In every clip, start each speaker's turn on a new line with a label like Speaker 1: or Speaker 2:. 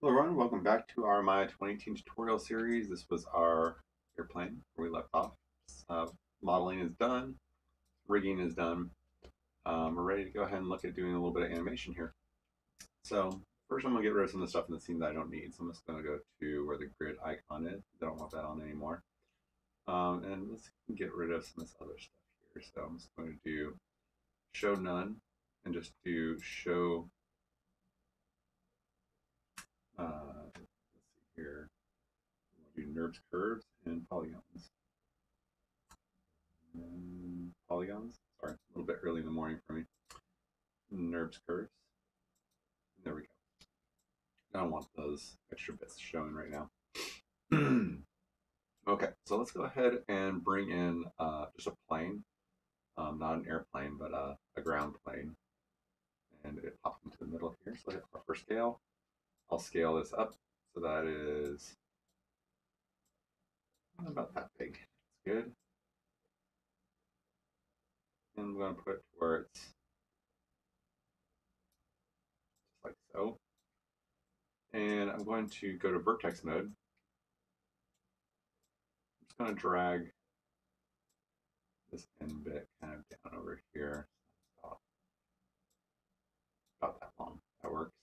Speaker 1: Hello everyone, welcome back to our My 2018 tutorial series. This was our airplane where we left off. Uh, Modeling is done, rigging is done. We're ready to go ahead and look at doing a little bit of animation here. So first I'm going to get rid of some of the stuff in the scene that I don't need. So I'm just going to go to where the grid icon is. I don't want that on anymore. And let's get rid of some of this other stuff here. So I'm just going to do show none and just do show, let's see here, we'll do NURBS curves and polygons. Polygons. Sorry, a little bit early in the morning for me. NURBS curves. There we go. I don't want those extra bits showing right now. Okay, so let's go ahead and bring in just a plane, not an airplane, but a ground plane. And it popped into the middle here. So I hit buffer scale. I'll scale this up so that is about that big. It's good. And I'm going to put it where it's just like so. And I'm going to go to vertex mode. I'm just going to drag this end bit kind of down over here. About that long. That works.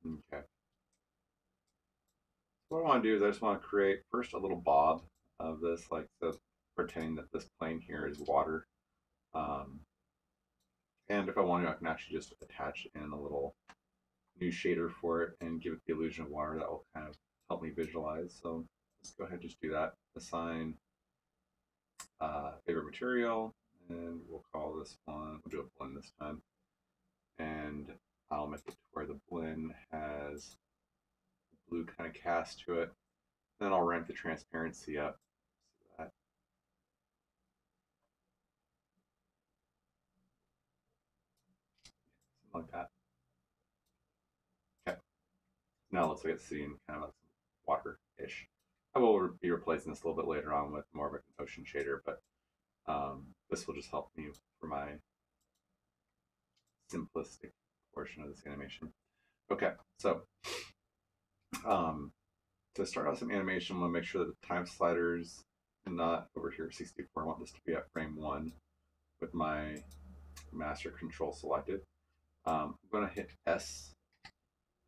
Speaker 1: Okay. So what I want to do is I just want to create first a little bob of this, like so, pretending that this plane here is water. Um, and if I want to, I can actually just attach in a little new shader for it and give it the illusion of water. That will kind of help me visualize. So let's go ahead and just do that. Assign favorite material, and we'll call this one, we'll do a blend this time. And I'll make it to where the blend has blue kind of cast to it. Then I'll ramp the transparency up so that something like that. Okay. Now it looks like it's sitting kind of like water-ish. I will be replacing this a little bit later on with more of an ocean shader, but this will just help me for my simplistic portion of this animation. Okay, so to start out some animation, I'm going to make sure that the time sliders not over here at 64. I want this to be at frame 1 with my master control selected. I'm going to hit S.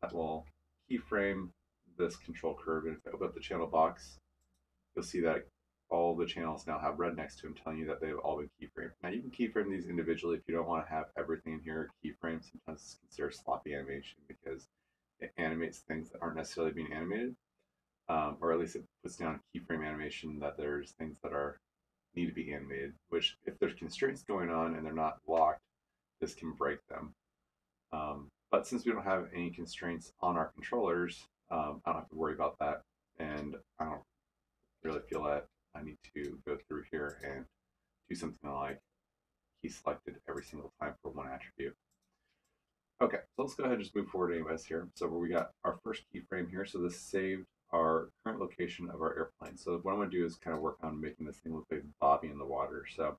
Speaker 1: That will keyframe this control curve. And if I open up the channel box, you'll see that all the channels now have red next to them telling you that they've all been keyframed. Now you can keyframe these individually if you don't want to have everything in here keyframed. Sometimes it's considered sloppy animation because it animates things that aren't necessarily being animated. Or at least it puts down a keyframe animation that there's things that are need to be animated, which if there's constraints going on and they're not locked, this can break them. But since we don't have any constraints on our controllers, I don't have to worry about that. And I don't really feel that I need to go through here and do something like key selected every single time for one attribute. Okay, so let's go ahead and just move forward anyways here. So where we got our first keyframe here. So this saved our current location of our airplane. So what I'm going to do is kind of work on making this thing look like Bobby in the water. So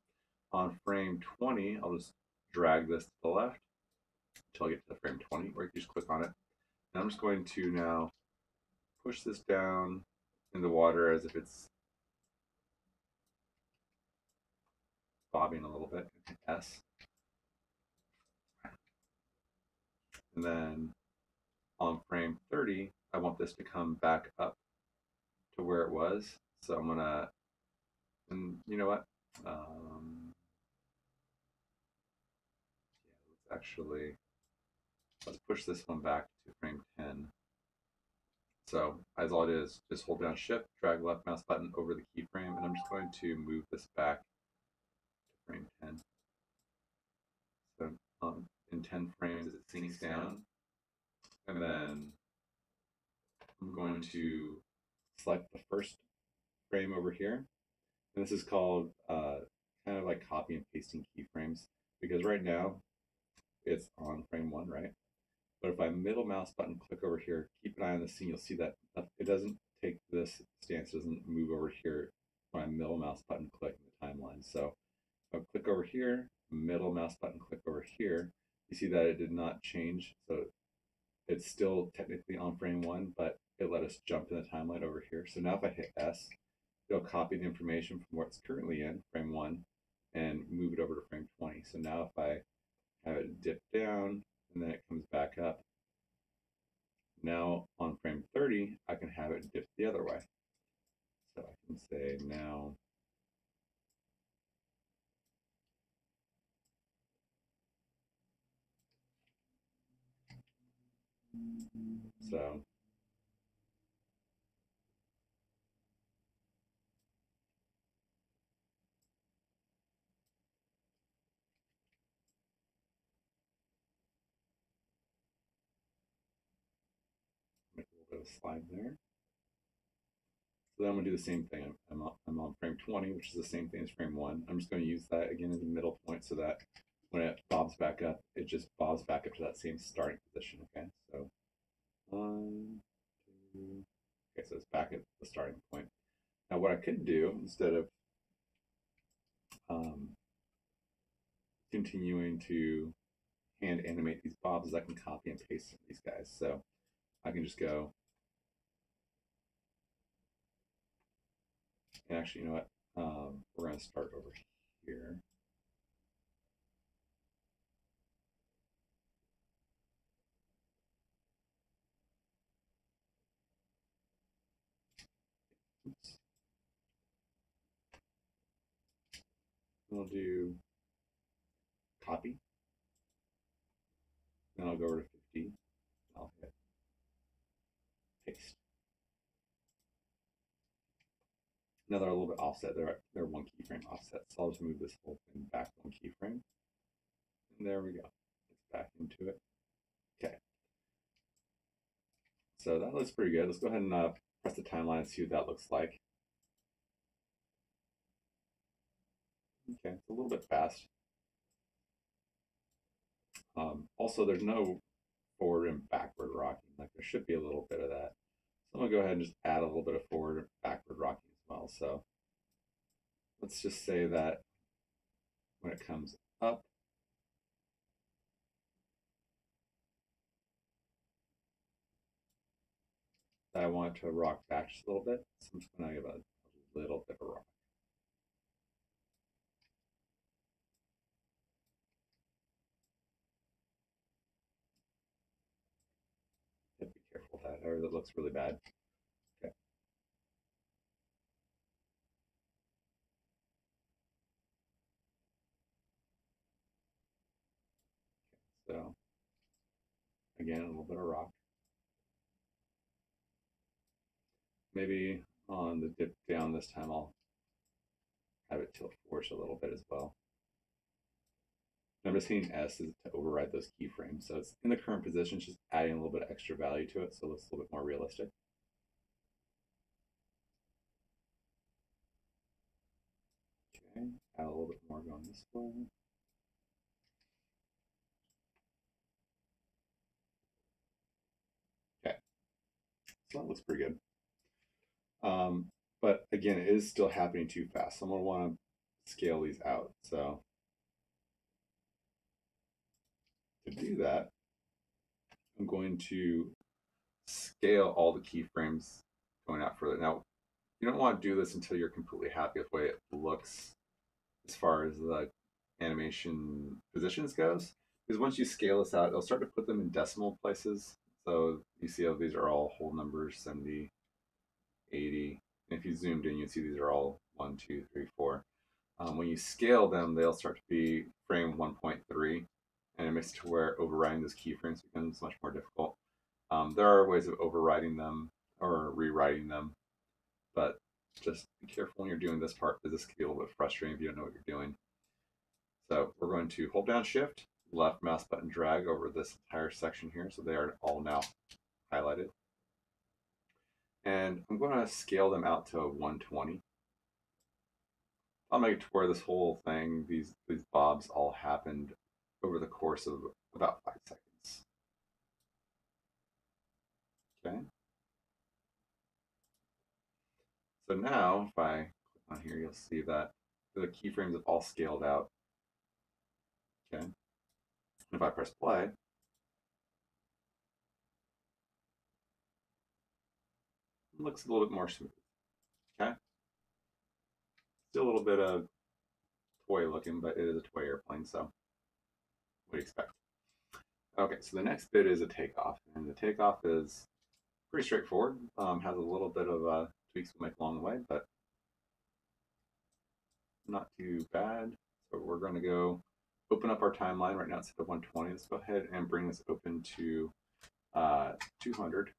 Speaker 1: on frame 20, I'll just drag this to the left until I get to the frame 20, or you can just click on it. And I'm just going to now push this down in the water as if it's bobbing a little bit. S. And then on frame 30, I want this to come back up to where it was. So I'm gonna, and you know what? Let's actually, let's push this one back to frame 10. So as all it is, just hold down shift, drag left mouse button over the keyframe, and I'm just going to move this back to frame 10. So in 10 frames, it sinks down. And then I'm going to select the first frame over here. And this is called kind of like copy and pasting keyframes, because right now it's on frame 1, right? But if I middle mouse button click over here, keep an eye on the scene, you'll see that it doesn't take this stance, doesn't move over here when I middle mouse button click in the timeline. So I'll click over here, middle mouse button click over here, You see that it did not change, so it's still technically on frame 1, but it let us jump in the timeline over here. So now if I hit S, it'll copy the information from where it's currently in, frame 1, and move it over to frame 20. So now if I have it dip down and then it comes back up, now on frame 30, I can have it dip the other way. So I can say now so make a little bit of a slide there. So then I'm going to do the same thing. I'm on frame 20, which is the same thing as frame 1. I'm just going to use that again as a middle point so that when it bobs back up, it just bobs back up to that same starting position. Okay, so 1, 2. Okay, so it's back at the starting point. Now, what I could do instead of um, continuing to hand animate these bobs is I can copy and paste these guys. So I can just go, and actually, you know what? We're going to start over here. Oops. We'll do copy. Then I'll go over to 50. I'll hit paste. Now they're a little bit offset. They're one keyframe offset. So I'll just move this whole thing back one keyframe. And there we go. It's back into it. Okay. So that looks pretty good. Let's go ahead and press the timeline and see what that looks like. Okay, it's a little bit fast. Also, there's no forward and backward rocking. Like there should be a little bit of that. So I'm gonna go ahead and just add a little bit of forward and backward rocking as well. So let's just say that when it comes up, I want to rock back just a little bit. So I'm just gonna give a little bit of rock. Be careful with that, or that looks really bad. Okay. So again, a little bit of rock. Maybe on the dip down this time, I'll have it tilt forward a little bit as well. I'm just hitting S to override those keyframes. So it's in the current position, just adding a little bit of extra value to it so it looks a little bit more realistic. Okay, add a little bit more going this way. Okay, so that looks pretty good. But again, it is still happening too fast. So I'm going to want to scale these out. So to do that, I'm going to scale all the keyframes going out further. Now, you don't want to do this until you're completely happy with the way it looks as far as the animation positions goes. Because once you scale this out, it'll start to put them in decimal places. So you see how these are all whole numbers, 70, 80. And if you zoomed in, you see these are all 1, 2, 3, 4. When you scale them, they'll start to be frame 1.3, and it makes it to where overriding those keyframes becomes much more difficult. There are ways of overriding them or rewriting them, but just be careful when you're doing this part because this can be a little bit frustrating if you don't know what you're doing. So we're going to hold down Shift, left mouse button drag over this entire section here, so they are all now highlighted. And I'm going to scale them out to 120. I'll make it to where this whole thing, these bobs all happened over the course of about 5 seconds. Okay. So now, if I click on here, you'll see that the keyframes have all scaled out. Okay. If I press play, it looks a little bit more smooth. Okay, still a little bit of toy looking, but it is a toy airplane, so what do you expect? Okay, so the next bit is a takeoff, and the takeoff is pretty straightforward. Has a little bit of tweaks we'll make along the way, but not too bad. So we're going to go open up our timeline. Right now it's at 120. Let's go ahead and bring this open to 200.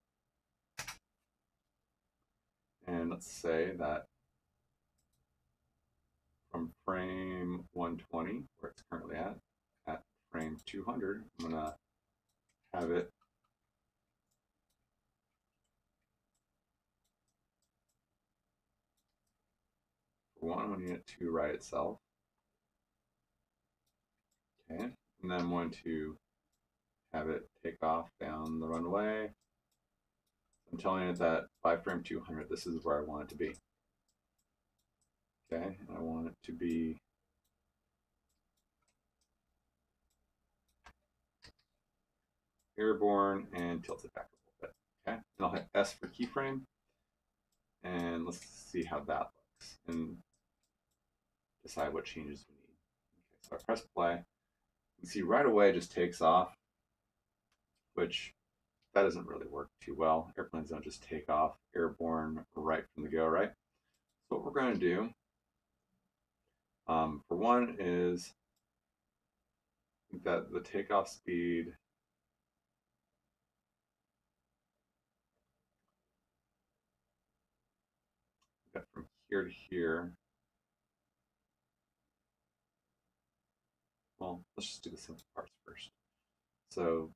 Speaker 1: And let's say that from frame 120, where it's currently at frame 200, I'm going to have it for one, I want it to right itself. Okay, and then I'm going to have it take off down the runway. I'm telling it that by frame 200, this is where I want it to be. Okay, and I want it to be airborne and tilt it back a little bit. Okay, and I'll hit S for keyframe, and let's see how that looks and decide what changes we need. Okay, so I press play. You see right away it just takes off, which that doesn't really work too well. Airplanes don't just take off airborne right from the go, right? So what we're going to do, for one, is that the takeoff speed from here to here. Well, let's just do the simple parts first. So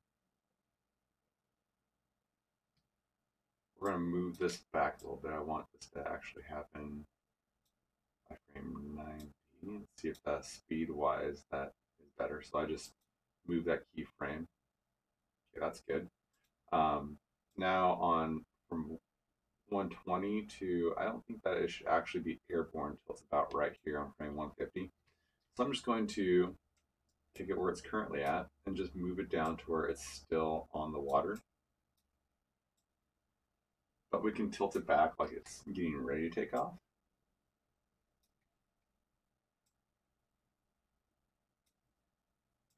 Speaker 1: we're going to move this back a little bit. I want this to actually happen by frame 90. Let's see if that speed-wise that is better. So I just move that keyframe. Okay, that's good. Now on from 120 to, I don't think that it should actually be airborne until it's about right here on frame 150. So I'm just going to take it where it's currently at and just move it down to where it's still on the water. But we can tilt it back like it's getting ready to take off.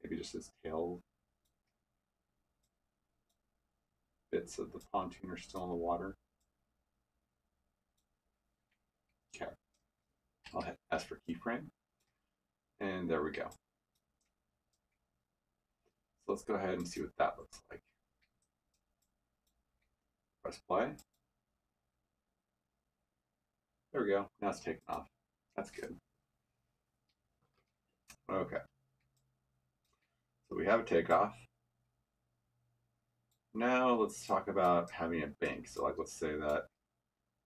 Speaker 1: Maybe just its tail bits of the pontoon are still in the water. Okay, I'll hit S for keyframe, and there we go. So let's go ahead and see what that looks like. Press play. There we go. Now it's taken off. That's good. Okay. So we have a takeoff. Now let's talk about having a bank. So like let's say that,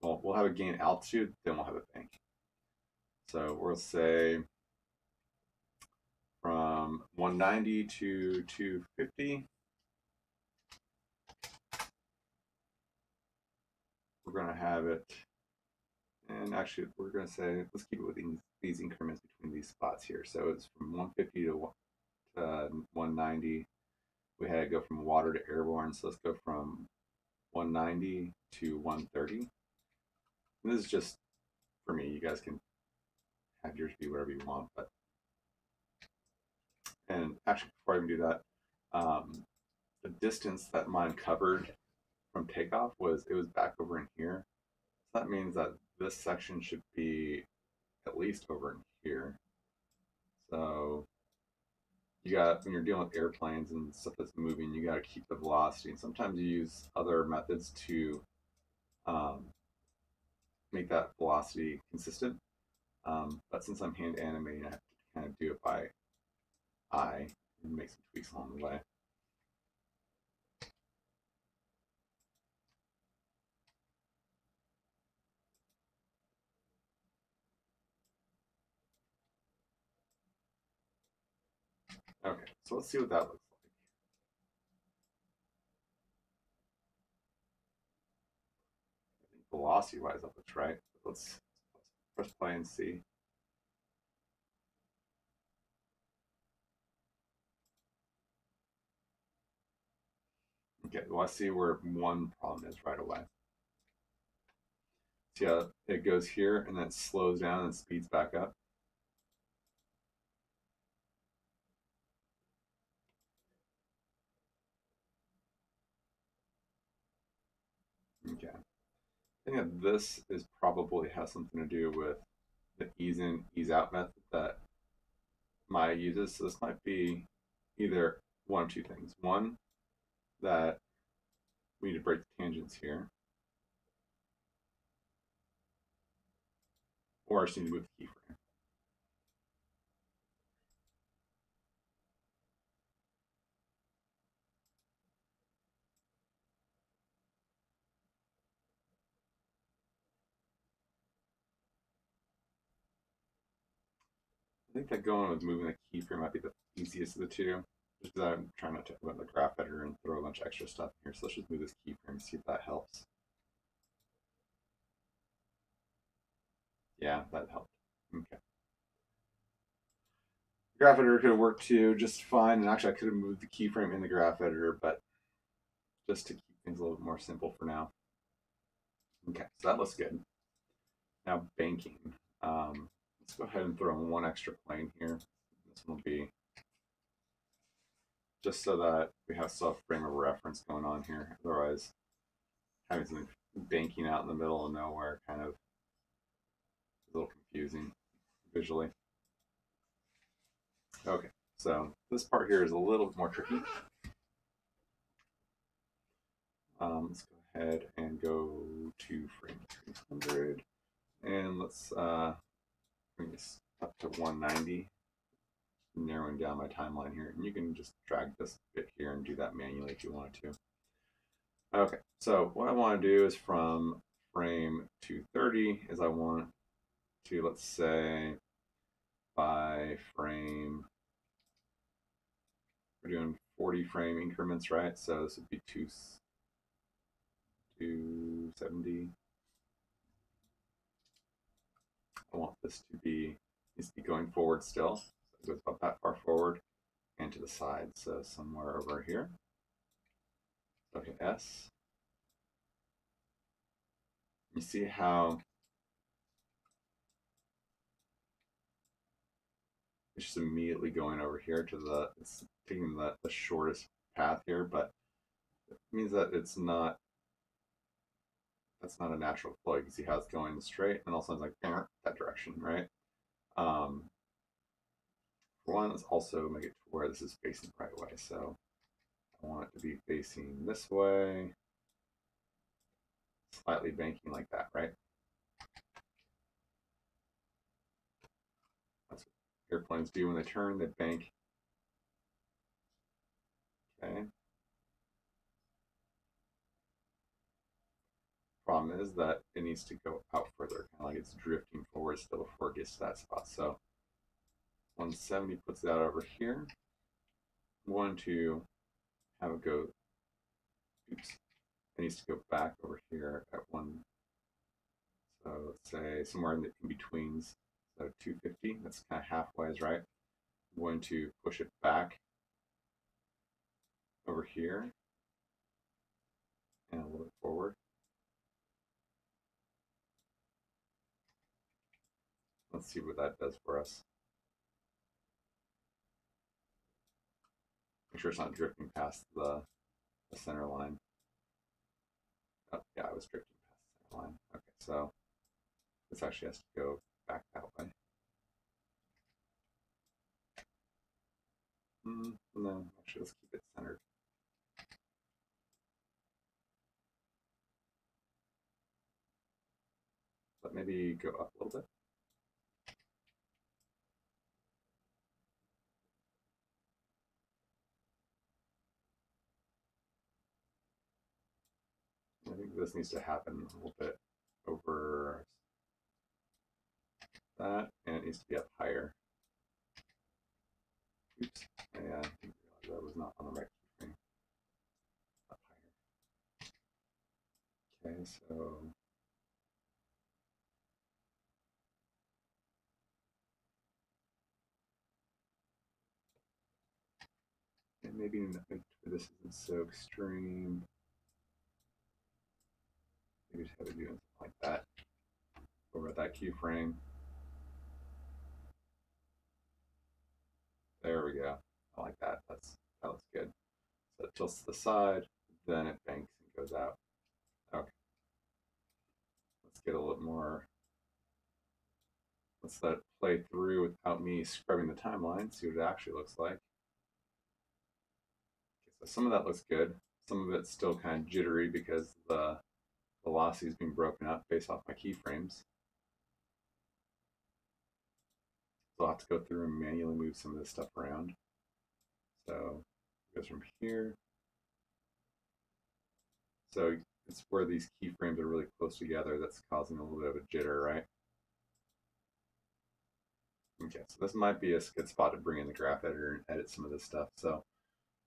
Speaker 1: well, we'll have a gain altitude, then we'll have a bank. So we'll say from 190 to 250. We're going to have it, and actually we're going to say, let's keep it with these increments between these spots here. So it's from 150 to 190. We had to go from water to airborne, so let's go from 190 to 130. And this is just for me. You guys can have yours be whatever you want, but and actually before I even do that, the distance that mine covered from takeoff was back over in here. So that means that this section should be at least over in here. So you got, when you're dealing with airplanes and stuff that's moving, you got to keep the velocity. And sometimes you use other methods to make that velocity consistent. But since I'm hand animating, I have to kind of do it by eye and make some tweaks along the way. Okay, so let's see what that looks like. I think velocity-wise, that looks right. Let's press play and see. Okay, well, let's see where one problem is right away. See how it goes here and then it slows down and speeds back up? Okay. I think that this is probably has something to do with the ease in, ease out method that Maya uses. So this might be either one of two things. One, that we need to break the tangents here, or I just need to move the keyframe. I think that going with moving the keyframe might be the easiest of the two. Just because I'm trying not to open the graph editor and throw a bunch of extra stuff here. So let's just move this keyframe and see if that helps. Yeah, that helped. Okay. Graph editor could have worked too just fine. And actually, I could have moved the keyframe in the graph editor, but just to keep things a little bit more simple for now. Okay, so that looks good. Now banking. Let's go ahead and throw in one extra plane here. This one will be just so that we have some frame of reference going on here. Otherwise, having something banking out in the middle of nowhere kind of is a little confusing visually. Okay, so this part here is a little bit more tricky. Let's go ahead and go to frame 300, and let's bring this up to 190, narrowing down my timeline here. And you can just drag this bit here and do that manually if you wanted to. Okay, so what I want to do is from frame 230 is I want to, let's say, by frame, we're doing 40 frame increments, right? So this would be 270. I want this to be, needs to be going forward still. So it goes about that far forward and to the side. So somewhere over here. Okay, S. You see how it's just immediately going over here to the, it's taking the shortest path here, but it means that it's not, that's not a natural flow. You can see how it's going straight and also it's like that direction, right? For one, let's also make it to where this is facing the right way. So I want it to be facing this way, slightly banking like that, right? That's what airplanes do when they turn, they bank. Okay. Problem is that it needs to go out further, kind of like it's drifting forward still before it gets to that spot. So 170 puts that over here. One to have it go, oops, it needs to go back over here at one. So let's say somewhere in the in-betweens. So 250, that's kind of halfway, right? I'm going to push it back over here and a little bit forward. Let's see what that does for us. Make sure it's not drifting past the center line. Oh, yeah, I was drifting past the center line. Okay, so this actually has to go back that way. No, actually, let's keep it centered. But maybe go up a little bit. I think this needs to happen a little bit over that, and it needs to be up higher. Oops. Yeah, I think that was not on the right keyframe. Up higher. Okay, so and maybe this isn't so extreme. Maybe just have it doing something like that over at that keyframe. There we go. I like that. That looks good. So it tilts to the side, then it banks and goes out. Okay. Let's get a little more. Let's let it play through without me scrubbing the timeline, see what it actually looks like. Okay, so some of that looks good. Some of it's still kind of jittery because the velocity is being broken up based off my keyframes. So I'll have to go through and manually move some of this stuff around. So it goes from here. So it's where these keyframes are really close together that's causing a little bit of a jitter, right? Okay, so this might be a good spot to bring in the graph editor and edit some of this stuff. So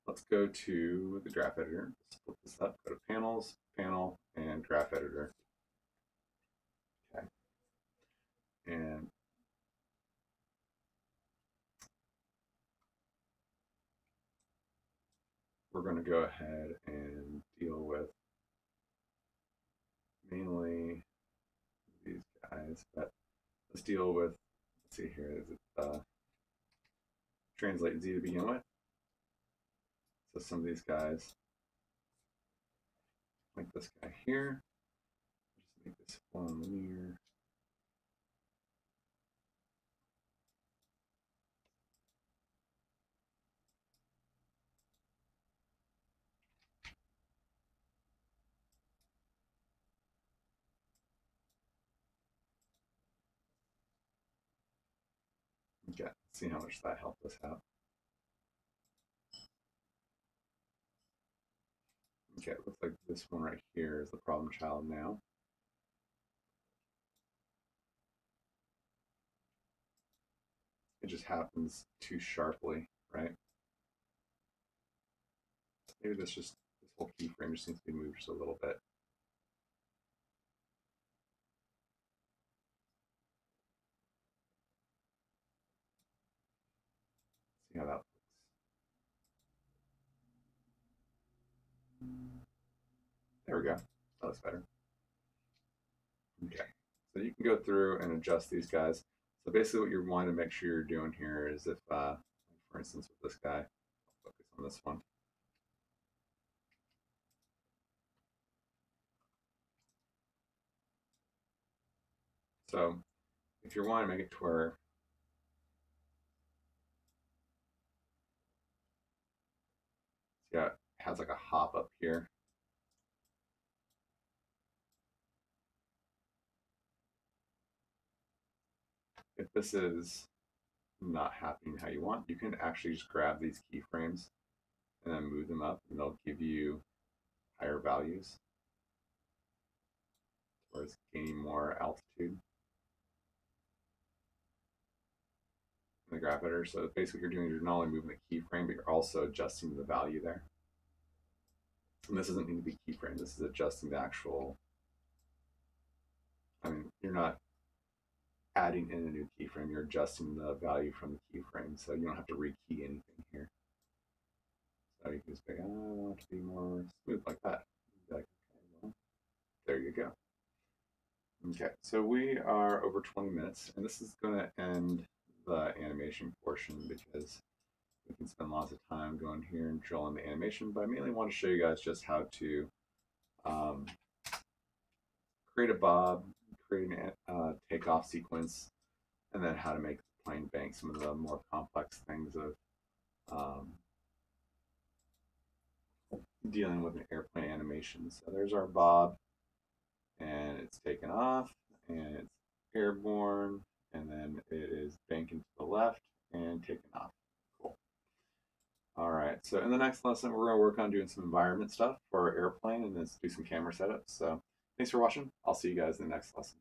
Speaker 1: let's go to the graph editor, split this up, go to panels, panel, and graph editor. Okay. And we're going to go ahead and deal with mainly these guys, but let's deal with, let's see here, is it translate Z to begin with? So some of these guys, like this guy here, just make this one linear. Okay, let's see how much that helped us out. Okay, it looks like this one right here is the problem child now. It just happens too sharply, right? Maybe this whole keyframe just needs to be moved just a little bit. See how that looks. There we go. That looks better. Okay. So you can go through and adjust these guys. So basically what you're wanting to make sure you're doing here is if, for instance, with this guy, I'll focus on this one. So if you're wanting to make it to where yeah, it has like a hop up here. If this is not happening how you want, you can actually just grab these keyframes and then move them up, and they'll give you higher values, or it's gaining more altitude in the graph editor. So basically, what you're doing is you're not only moving the keyframe, but you're also adjusting the value there. And this doesn't need to be keyframe. This is adjusting the actual. I mean, you're not adding in a new keyframe. You're adjusting the value from the keyframe, so you don't have to rekey anything here. So you can just be, I want it to be more smooth like that. Like, okay, well, there you go. Okay, so we are over 20 minutes, and this is going to end the animation portion because we can spend lots of time going here and drilling the animation, but I mainly want to show you guys just how to create a bob, create a takeoff sequence, and then how to make the plane bank, some of the more complex things of dealing with an airplane animation. So there's our bob, and it's taken off, and it's airborne, and then it is banking to the left and taken off. Cool. All right, so in the next lesson, we're going to work on doing some environment stuff for our airplane and then do some camera setups. So thanks for watching. I'll see you guys in the next lesson.